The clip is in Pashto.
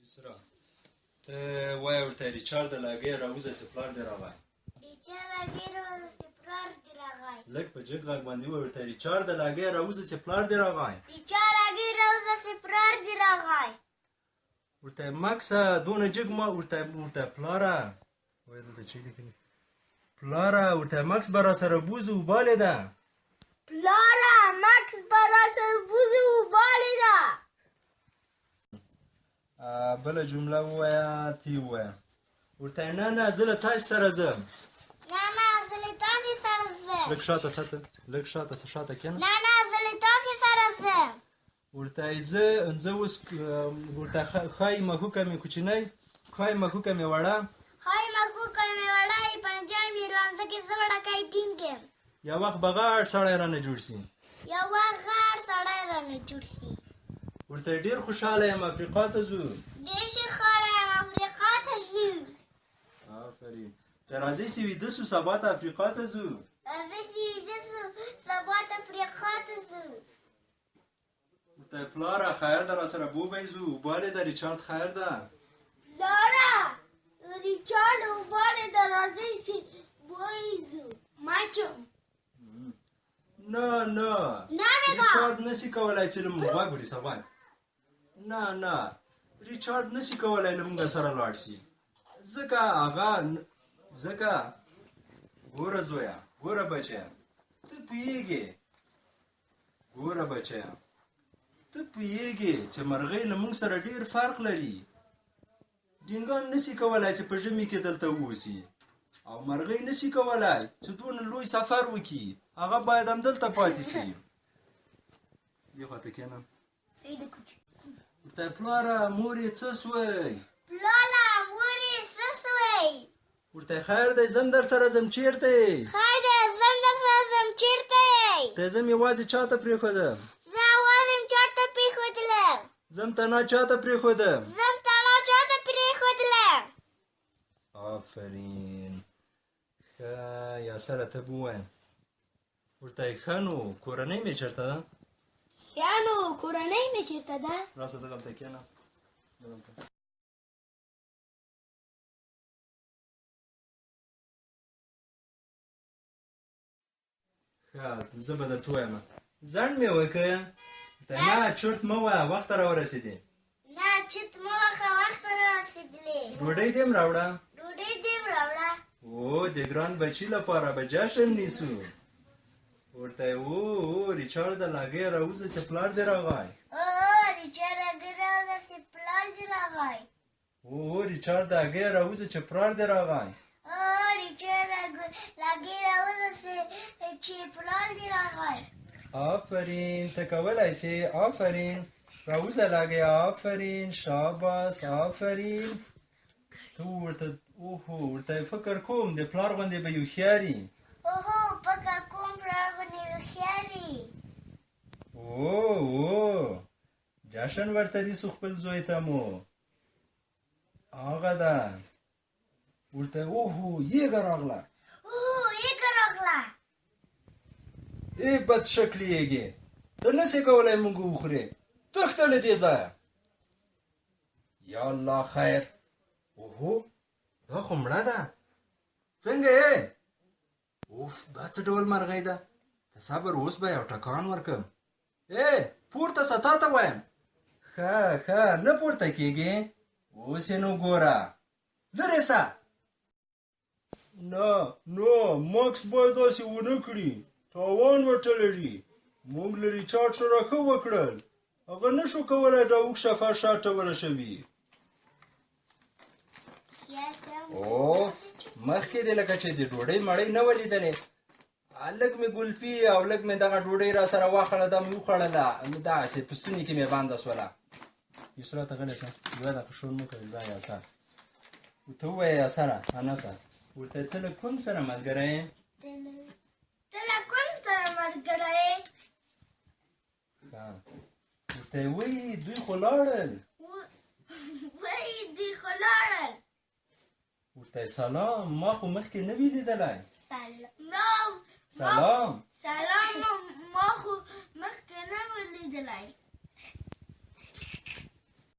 يسرا ته وای ورته ریچارډ لګي راوځه سپلار دی راغی ریچارډ لګي راوځه سپلار دی راغی لګ په جګ غږ باندې ورته ریچارډ لګي راوځه سپلار دی راغی ریچارډ لګي راوځه سپلار دی راغی ورته ماکس دونه جګ ما ورته پلاره وای دلته چې لیکلی پلاره ورته ماکس برا سره بوزو باله ده پلاره ماکس برا سره بوزو باله ده بله جمله ووایه تی ووایه ورته نه زه له تاسې سره ځم نه زه له تاسې سره ځم لږ شاته ساته لږ شاته کښېنه نه زه له تاسې سره ځم ورته زه اوس ورته ښایي مښوکه مې کوچنی ښایي مښوکه مې وړه ښایي مښوکه مې وړه پنجاب مې لانځه کې زه وړکی ټینګ یم یو وخت به غاړ سړی رانه جوړ سي یو وخت غاړ سړی رانه جوړ سي ورته ډېر خوشحاله یم افریقا ته ځو ډېر خوشحاله یم افریقا ته ځو آفرین ته راځئ چې ویده سو سبا ته افریقا ته ځو راځئ چې ویده سو سبا ته افریقا ته ځو ورته پلاره خیر ده راسره بوبی ځو اوبالې ده ریچارډ خیر ده پلاره ریچارډ اوبالې ده راځئ چې بوی ځو ماچم نه ریچارډ نسی کولای چې له موږ غوږ ونیسه غوږ نه ریچارډ نسی کولای له موږ سره لاړ شي ځکه ګوره زویه ګوره بچیه ته پوهېږې چې مرغۍ له موږ سره ډېر فرق لري ډینګان نسی کولای چې په ژمي کې دلته واوسي او مرغۍ نسی کولای چې دونه لوی سفر وکړي هغه باید همدلته پاتې شي دې خواته کښېنه ورته پلاره مور یې څه سوی پلاره مور یې څه سوی ورته خیر دی ځم در سره ځم چېرته خیر دی ځم در سره ځم چېرته ته ځم یوازې چاته پرېښودم زه یوازې یم چاته پرېښودلم ځم تنها چاته پرېښودم آفرین ښه یاسره ته به ووایم ورته یې ښه نو کورنۍ مې چېرته ده راسه دغلته کښېنه ښه زه به درته ووایم ځنډ مې وکړه ورته نه چرت مه وایه وخت ته راورسېدې نه چرت مه وهه وخت ته راورسېدلې ډوډۍ دې هم راوړه او د ګران بچي لپاره به جشن نیسو ورته یې ریچارډ لګی راوځه چې پلار دې راغی ریچارډ لګی راوځه چې پلار دې راغی آفرین ته کولی سې آفرین راوځه لګی آفرین شاباس آفرین ته ورته فکر کوم د پلار غوندې به یې هوښیاري جشن ورته نیسو خپل زوی ته مو هغه ده ورته یېږه راغله ای بد شکلې یېږې ته نسې کولی موږ وخورې تښته له دې ځایه یا الله خیر دا خو مړه ده څنګه یې دا څه ډول مرغۍ ده ته صبر اوس به یو ټکان ورکړم پورته سه تا ته وایم ښه نه پورته کېږې اوس یې نو ګوره لرې سه نه ماکس باید داسې ونه کړي تاوان ورته لري موږ له ریچارډ سره ښه وکړل هغه نه شو کولی دا اوږد سفر شا ته ورسوي مخکې دې لکه چې د ډوډۍ مړۍ نه وه لیدلې لږ مې ګلپي او لږ مې دغه ډوډۍ را سره واخړه دا مې وخوړله داسې په ستوني کې مې بنده شوله یسرا ته غلی شه یوه دقیقه شور مه کوې دا یاسر ورته ووایه یاسره انسه ورته ته له کوم سره ملګری یې ورته یې وایي دوی خو لاړل ورته یې سلام ما خو مخکې نه وي لیدلی سلام ما خو مخکې نه وي لیدلی